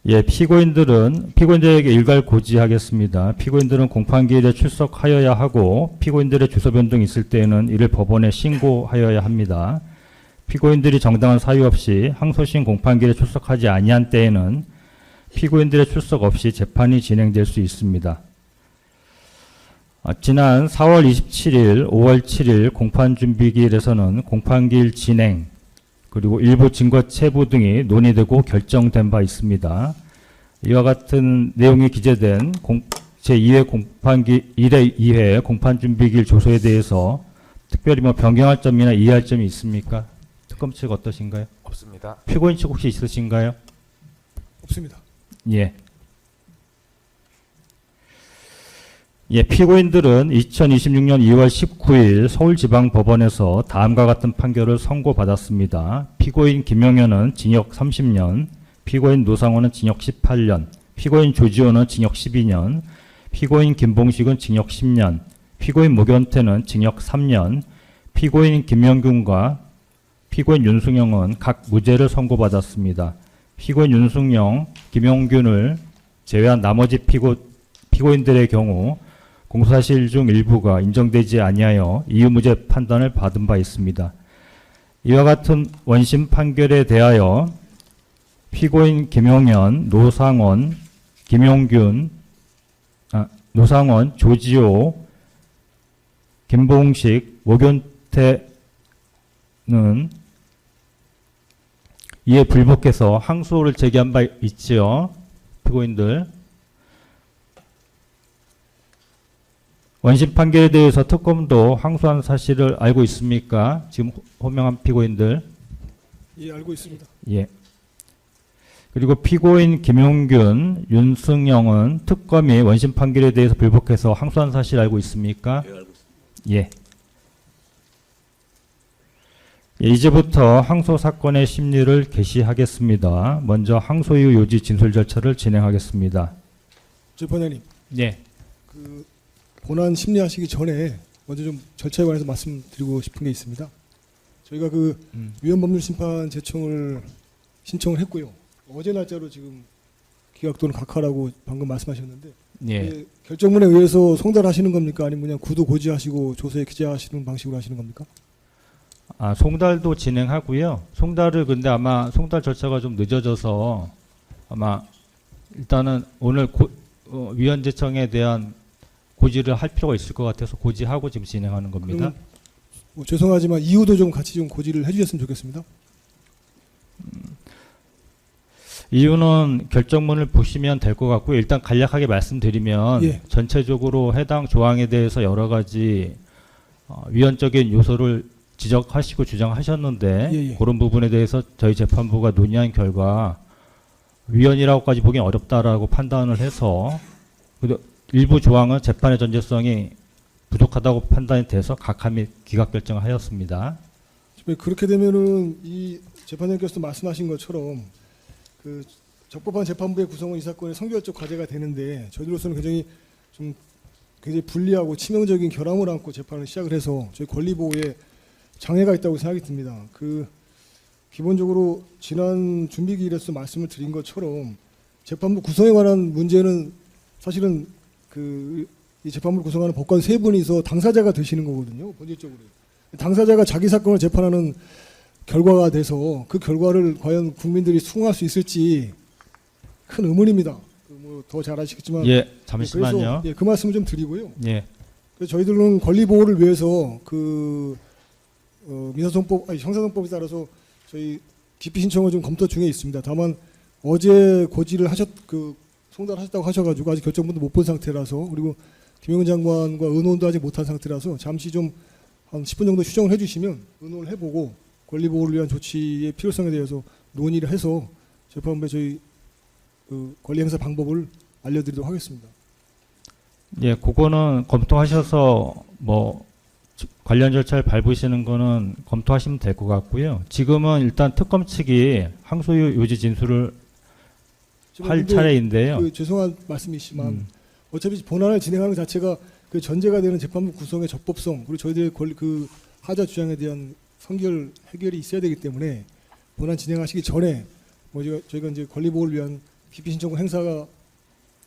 예, 피고인들에게 일괄 고지하겠습니다. 피고인들은 공판기일에 출석하여야 하고 피고인들의 주소 변동이 있을 때에는 이를 법원에 신고하여야 합니다. 피고인들이 정당한 사유 없이 항소심 공판기일에 출석하지 아니한 때에는 피고인들의 출석 없이 재판이 진행될 수 있습니다. 지난 4월 27일, 5월 7일 공판준비기일에서는 공판기일 진행 그리고 일부 증거 체부 등이 논의되고 결정된 바 있습니다. 이와 같은 내용이 기재된 제2회 공판기 1회 2회 공판준비기일 조서에 대해서 특별히 변경할 점이나 이해할 점이 있습니까? 특검 측 어떠신가요? 없습니다. 피고인 측 혹시 있으신가요? 없습니다. 예. 예, 피고인들은 2026년 2월 19일 서울지방법원에서 다음과 같은 판결을 선고받았습니다. 피고인 김영현은 징역 30년, 피고인 노상원은 징역 18년, 피고인 조지호는 징역 12년, 피고인 김봉식은 징역 10년, 피고인 모견태는 징역 3년, 피고인 김명균과 피고인 윤승영은 각 무죄를 선고받았습니다. 피고인 윤승영, 김용균을 제외한 나머지 피고인들의 경우 공소사실 중 일부가 인정되지 아니하여 이유무죄 판단을 받은 바 있습니다. 이와 같은 원심 판결에 대하여 피고인 김용현, 노상원, 노상원, 조지호, 김봉식, 모견태는 이에 불복해서 항소를 제기한 바 있지요. 피고인들. 원심 판결에 대해서 특검도 항소한 사실을 알고 있습니까? 지금 호명한 피고인들. 예, 알고 있습니다. 예. 그리고 피고인 김용균, 윤승영은 특검이 원심 판결에 대해서 불복해서 항소한 사실 알고 있습니까? 예, 알고 있습니다. 예. 예, 이제부터 항소 사건의 심리를 개시하겠습니다. 먼저 항소 이후 요지 진술 절차를 진행하겠습니다. 재판장님, 예. 그 본안 심리하시기 전에 먼저 좀 절차에 관해서 말씀드리고 싶은 게 있습니다. 저희가 그 위헌법률심판 제청을 신청을 했고요. 어제 날짜로 지금 기각 또는 각하라고 방금 말씀하셨는데 예. 결정문에 의해서 송달하시는 겁니까? 아니면 그냥 구도 고지하시고 조서에 기재하시는 방식으로 하시는 겁니까? 송달도 진행하고요. 송달을 근데 아마 송달 절차가 좀 늦어져서 아마 일단은 오늘 위헌제청에 대한 고지를 할 필요가 있을 것 같아서 고지하고 지금 진행하는 겁니다. 죄송하지만 이유도 좀 같이 좀 고지를 해주셨으면 좋겠습니다. 이유는 결정문을 보시면 될 것 같고요. 일단 간략하게 말씀드리면 예. 전체적으로 해당 조항에 대해서 여러 가지 위헌적인 요소를 지적하시고 주장하셨는데 예. 그런 부분에 대해서 저희 재판부가 논의한 결과 위헌이라고까지 보기 어렵다라고 판단을 해서 일부 조항은 재판의 전제성이 부족하다고 판단이 돼서 각하 및 기각 결정을 하였습니다. 그렇게 되면은 이 재판장께서 말씀하신 것처럼 그 적법한 재판부의 구성은 이 사건의 성결적 과제가 되는데 저희들로서는 굉장히 불리하고 치명적인 결함을 안고 재판을 시작을 해서 저희 권리 보호에 장애가 있다고 생각이 듭니다. 기본적으로 지난 준비기일에서 말씀을 드린 것처럼 재판부 구성에 관한 문제는 사실은 이 재판부를 구성하는 법관 세 분이서 당사자가 되시는 거거든요. 본질적으로 당사자가 자기 사건을 재판하는 결과가 돼서 그 결과를 과연 국민들이 수긍할 수 있을지 큰 의문입니다. 더 잘 아시겠지만 예, 잠시만요. 그래서 그 말씀을 좀 드리고요. 예, 그래서 저희들은 권리 보호를 위해서 형사소송법에 따라서 저희 기피 신청을 좀 검토 중에 있습니다. 다만 어제 고지를 송달하셨다고 하셔가지고 아직 결정문도 못 본 상태라서 그리고 김영은 장관과 의논도 아직 못한 상태라서 잠시 좀 한 10분 정도 휴정을 해주시면 의논을 해보고 권리 보호를 위한 조치의 필요성에 대해서 논의를 해서 재판부에 저희 권리 행사 방법을 알려드리도록 하겠습니다. 예, 그거는 검토하셔서 관련 절차를 밟으시는 거는 검토하시면 될 것 같고요. 지금은 일단 특검 측이 항소 이후 요지 진술을 할 차례인데요. 죄송한 말씀이지만 어차피 본안을 진행하는 것 자체가 그 전제가 되는 재판부 구성의 적법성 그리고 저희들의 하자 주장에 대한 해결이 있어야 되기 때문에 본안 진행하시기 전에 저희가 이제 권리 보호를 위한 기피 신청권 행사를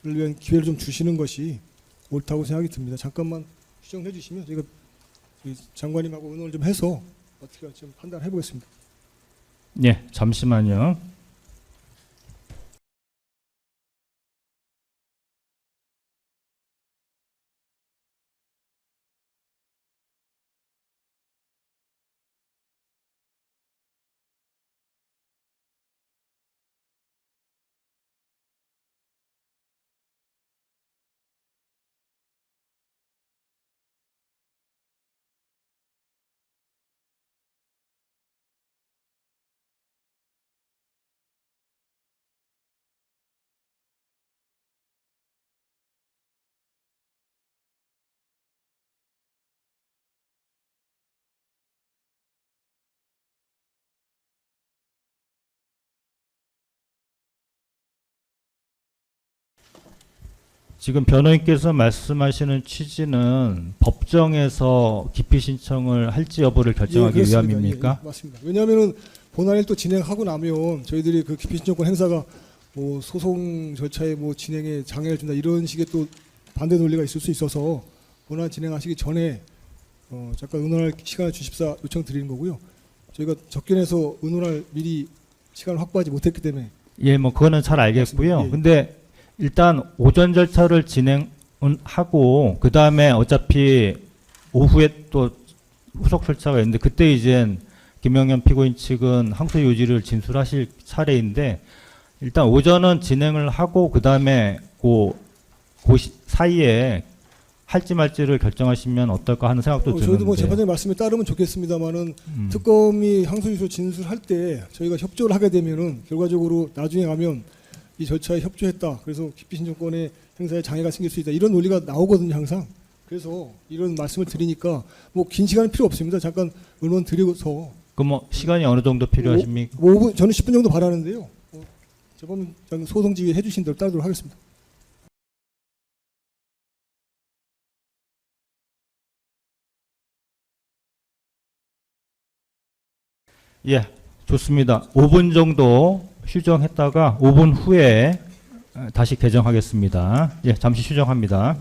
위한 기회를 좀 주시는 것이 옳다고 생각이 듭니다. 잠깐만 수정해 주시면 저희가 장관님하고 의논을 좀 해서 어떻게 할지 좀 판단해 보겠습니다. 예, 잠시만요. 지금 변호인께서 말씀하시는 취지는 법정에서 기피 신청을 할지 여부를 결정하기 그렇습니다. 위함입니까? 맞습니다. 왜냐하면 본안을 또 진행하고 나면 저희들이 그 기피 신청권 행사가 뭐 소송 절차의 뭐 진행에 장애를 준다 이런 식의 또 반대 논리가 있을 수 있어서 본안 진행하시기 전에 잠깐 의논할 시간을 주십사 요청드리는 거고요. 저희가 접견해서 의논할 미리 시간을 확보하지 못했기 때문에 예, 뭐 그거는 잘 알겠고요. 맞습니다. 예. 근데 일단 오전 절차를 진행하고 그 다음에 어차피 오후에 또 후속 절차가 있는데 그때 이제 김영현 피고인 측은 항소 요지를 진술하실 차례인데 일단 오전은 진행을 하고 그 다음에 그 사이에 할지 말지를 결정하시면 어떨까 하는 생각도 드는데. 저희도 뭐 재판장님 말씀에 따르면 좋겠습니다만은 특검이 항소유소 진술할 때 저희가 협조를 하게 되면은 결과적으로 나중에 가면 이 절차에 협조했다. 그래서 기피 신청권의 행사에 장애가 생길 수 있다. 이런 논리가 나오거든요, 항상. 그래서 이런 말씀을 드리니까 뭐 긴 시간은 필요 없습니다. 잠깐 의논 드리고서. 그럼 뭐 시간이 어느 정도 필요하십니까? 5분, 저는 10분 정도 바라는데요. 재판장 소송지휘 해주신 대로 따르도록 하겠습니다. 예, 좋습니다. 5분 정도 휴정했다가 5분 후에 다시 개정하겠습니다. 예, 잠시 휴정합니다.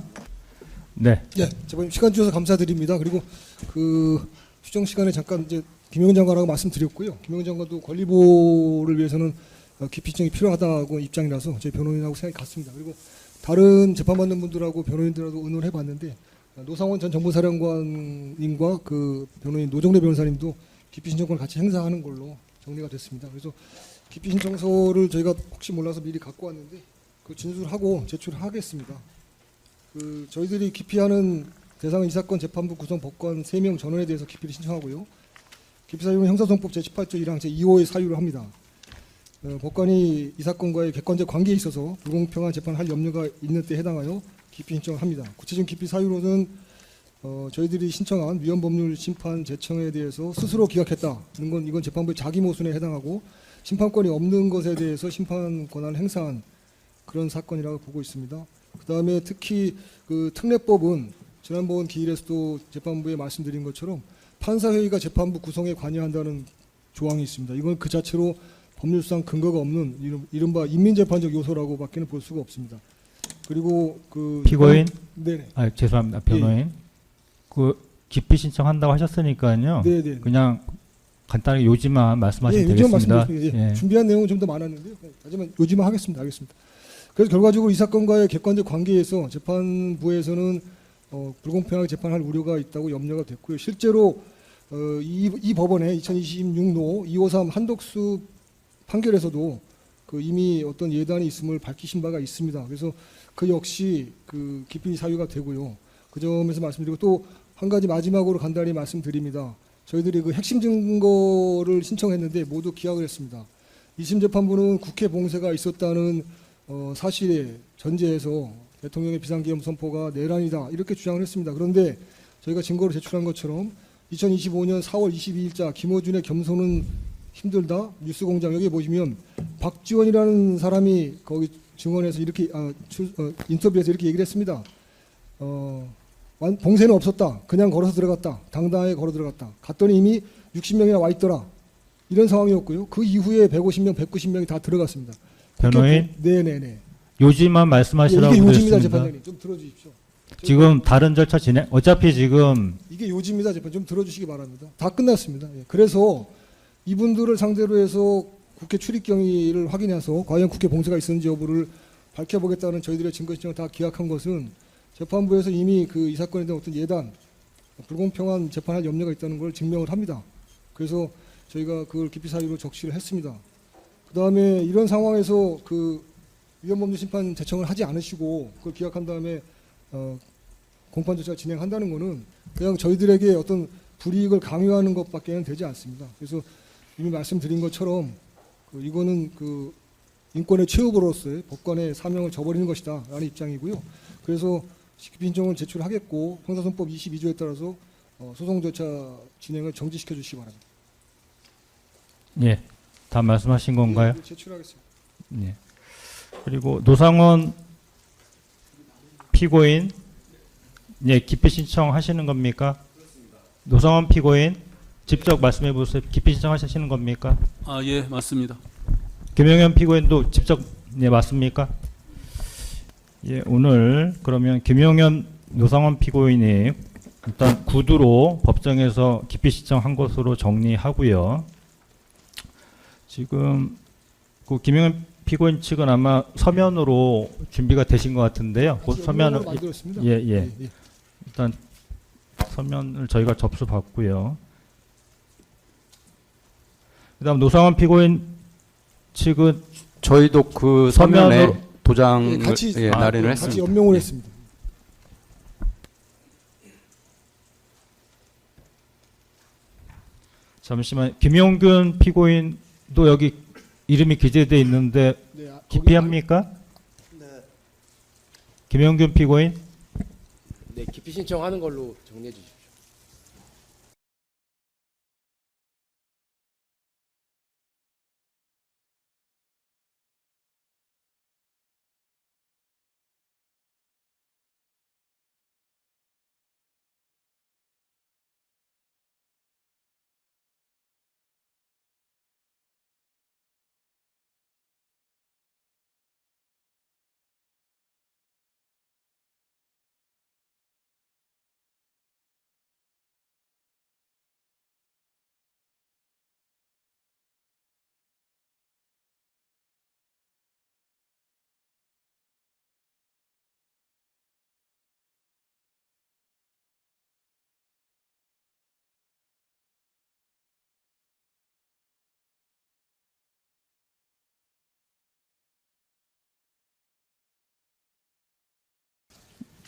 네. 예, 재판님 시간 주셔서 감사드립니다. 그리고 그 휴정 시간에 잠깐 이제 김영현 장관하고 말씀드렸고요. 김영현 장관도 권리보호를 위해서는 기피 신청이 필요하다고 입장이라서 저희 변호인하고 생각이 같습니다. 그리고 다른 재판받는 분들하고 변호인들하고 의논을 해봤는데 노상원 전 정보사령관님과 그 변호인 노정래 변호사님도 기피 신청권을 같이 행사하는 걸로 정리가 됐습니다. 그래서 기피 신청서를 저희가 혹시 몰라서 미리 갖고 왔는데 그 진술하고 제출하겠습니다. 그 저희들이 기피하는 대상은 이 사건 재판부 구성 법관 3명 전원에 대해서 기피를 신청하고요. 기피 사유는 형사소송법 제18조 1항 제2호의 사유를 합니다. 법관이 이 사건과의 객관적 관계에 있어서 불공평한 재판을 할 염려가 있는 때 해당하여 기피 신청을 합니다. 구체적인 기피 사유로는 저희들이 신청한 위헌법률 심판 제청에 대해서 스스로 기각했다는 건 이건 재판부의 자기 모순에 해당하고 심판권이 없는 것에 대해서 심판 권한을 행사한 그런 사건이라고 보고 있습니다. 그 다음에 특히 그 특례법은 지난번 기일에서도 재판부에 말씀드린 것처럼 판사회의가 재판부 구성에 관여한다는 조항이 있습니다. 이건 그 자체로 법률상 근거가 없는 이른바 인민재판적 요소라고 밖에는 볼 수가 없습니다. 그리고 그 피고인? 네네. 아, 죄송합니다. 변호인. 예. 그 기피 신청한다고 하셨으니까요. 네네. 그냥 간단하게 요지만 말씀하시면 요지만 되겠습니다. 말씀드릴게요. 예. 준비한 내용은 좀 더 많았는데요. 하지만 요지만 하겠습니다. 알겠습니다. 그래서 결과적으로 이 사건과의 객관적 관계에서 재판부에서는 불공평하게 재판할 우려가 있다고 염려가 됐고요. 실제로 이 법원의 2026노 253 한덕수 판결에서도 그 이미 어떤 예단이 있음을 밝히신 바가 있습니다. 그래서 그 역시 그 기피 사유가 되고요. 그 점에서 말씀드리고 또 한 가지 마지막으로 간단히 말씀드립니다. 저희들이 그 핵심 증거를 신청했는데 모두 기각을 했습니다. 2심 재판부는 국회 봉쇄가 있었다는 사실에 전제해서 대통령의 비상계엄 선포가 내란이다 이렇게 주장을 했습니다. 그런데 저희가 증거로 제출한 것처럼 2025년 4월 22일자 김어준의 겸손은 힘들다 뉴스공장 여기 보시면 박지원이라는 사람이 거기 증언에서 이렇게 인터뷰에서 이렇게 얘기를 했습니다. 봉쇄는 없었다. 그냥 걸어서 들어갔다. 당당하게 걸어 들어갔다. 갔더니 이미 60명이나 와 있더라. 이런 상황이었고요. 그 이후에 150명, 190명이 다 들어갔습니다. 변호인 네네네. 요지만 말씀하시라고 이게 요지입니다, 그랬습니다. 재판장님. 좀 들어주십시오. 지금 다른 절차 진행 어차피 지금 이게 요지입니다, 재판. 좀 들어주시기 바랍니다. 다 끝났습니다. 예. 그래서 이분들을 상대로 해서 국회 출입 경위를 확인해서 과연 국회 봉쇄가 있었는지 여부를 밝혀보겠다는 저희들의 증거 신청을 다 기각한 것은 재판부에서 이미 그 이 사건에 대한 어떤 예단, 불공평한 재판할 염려가 있다는 걸 증명을 합니다. 그래서 저희가 그걸 기피 사유로 적시를 했습니다. 그 다음에 이런 상황에서 그 위헌범죄 심판 제청을 하지 않으시고 그걸 기각한 다음에 공판 조치가 진행한다는 거는 그냥 저희들에게 어떤 불이익을 강요하는 것밖에는 되지 않습니다. 그래서 이미 말씀드린 것처럼 이거는 그 인권의 최후보로서의 법관의 사명을 저버리는 것이다라는 입장이고요. 그래서 기피 신청을 제출하겠고 형사소송법 22조에 따라서 소송 절차 진행을 정지시켜 주시기 바랍니다. 예, 다 말씀하신 건가요? 네, 제출하겠습니다. 예. 그리고 노상원 피고인 예, 기피 신청하시는 겁니까? 노상원 피고인 직접 말씀해 보세요. 기피 신청하시는 겁니까? 아, 예, 맞습니다. 김영현 피고인도 직접 예, 맞습니까? 예, 오늘 그러면 김영현 노상원 피고인이 일단 구두로 법정에서 기피 신청한 것으로 정리하고요. 지금 그 김영현 피고인 측은 아마 서면으로 준비가 되신 것 같은데요. 그 서면을 만들었습니다. 예. 일단 서면을 저희가 접수받고요. 그다음 노상원 피고인 측은 저희도 그 서면에 서면으로- 도장을 같이 날인을 같이 했습니다. 연명을 예. 했습니다. 잠시만 김용균 피고인도 여기 이름이 기재돼 있는데 네, 거기 기피합니까? 네, 김용균 피고인 네, 기피 신청하는 걸로 정리해 주십시오.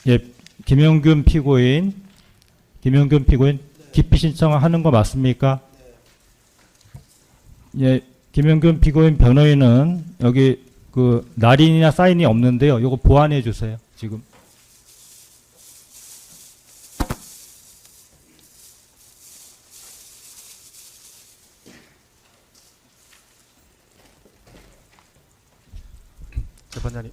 예, 김용균 피고인 기피 신청하는 거 맞습니까? 예, 김용균 피고인 변호인은 여기 그 날인이나 사인이 없는데요. 요거 보완해 주세요. 지금. 재판장님,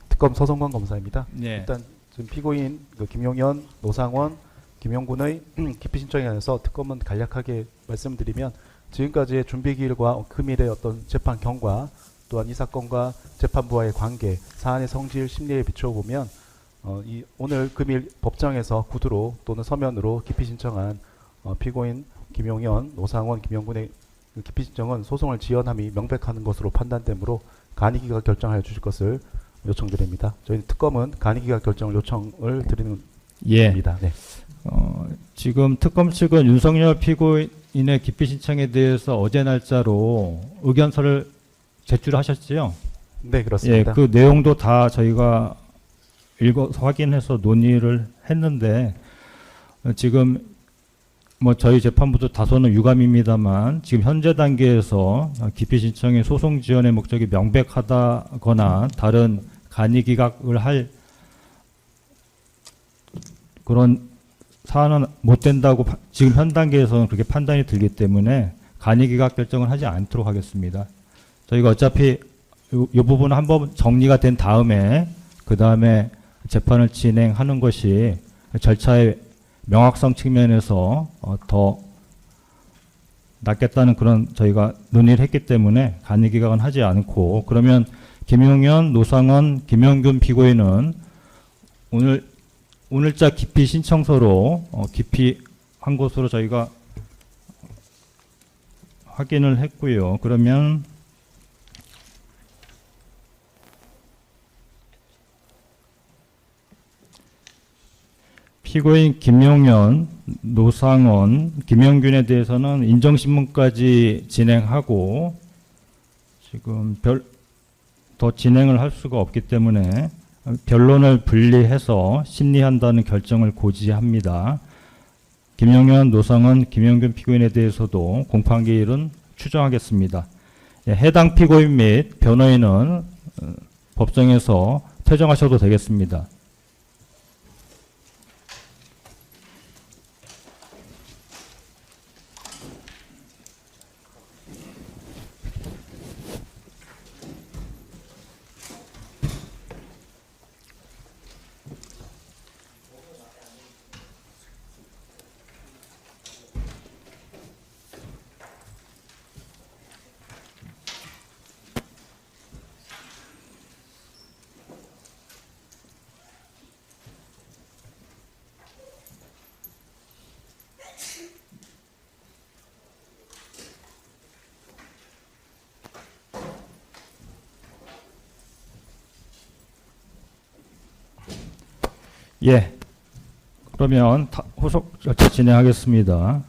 특검 서성관 검사입니다. 예. 일단 지금 피고인 그 김용현, 노상원, 김용군의 기피 신청에 관해서 특검은 간략하게 말씀드리면 지금까지의 준비 기일과 금일의 어떤 재판 경과 또한 이 사건과 재판부와의 관계, 사안의 성질, 심리에 비추어 보면 이 오늘 금일 법정에서 구두로 또는 서면으로 기피 신청한 피고인 김용현, 노상원, 김용군의 그 기피 신청은 소송을 지연함이 명백한 것으로 판단되므로 간이기각 결정하여 주실 것을 요청드립니다. 저희 특검은 간이기각 결정을 요청을 드리는 예. 겁니다. 네. 지금 특검 측은 윤석열 피고인의 기피 신청에 대해서 어제 날짜로 의견서를 제출하셨지요? 네, 예, 그렇습니다. 그 내용도 다 저희가 읽어서 확인해서 논의를 했는데 지금 뭐 저희 재판부도 다소는 유감입니다만 지금 현재 단계에서 기피 신청의 소송 지연의 목적이 명백하다거나 다른 간이 기각을 할 그런 사안은 못 된다고 지금 현 단계에서는 그렇게 판단이 들기 때문에 간이 기각 결정을 하지 않도록 하겠습니다. 저희가 어차피 이 부분은 한번 정리가 된 다음에 그 다음에 재판을 진행하는 것이 절차의 명확성 측면에서 더 낫겠다는 그런 저희가 논의를 했기 때문에 간이 기각은 하지 않고, 그러면 김용현, 노상원, 김영균 피고인은 오늘자 기피 신청서로 기피한 것으로 저희가 확인을 했고요. 그러면 피고인 김용현, 노상원, 김영균에 대해서는 인정신문까지 진행하고 지금 더 진행을 할 수가 없기 때문에 변론을 분리해서 심리한다는 결정을 고지합니다. 김용현, 노상원, 김영균 피고인에 대해서도 공판기일은 추정하겠습니다. 해당 피고인 및 변호인은 법정에서 퇴정하셔도 되겠습니다. 예. 그러면 호속 절차 진행하겠습니다.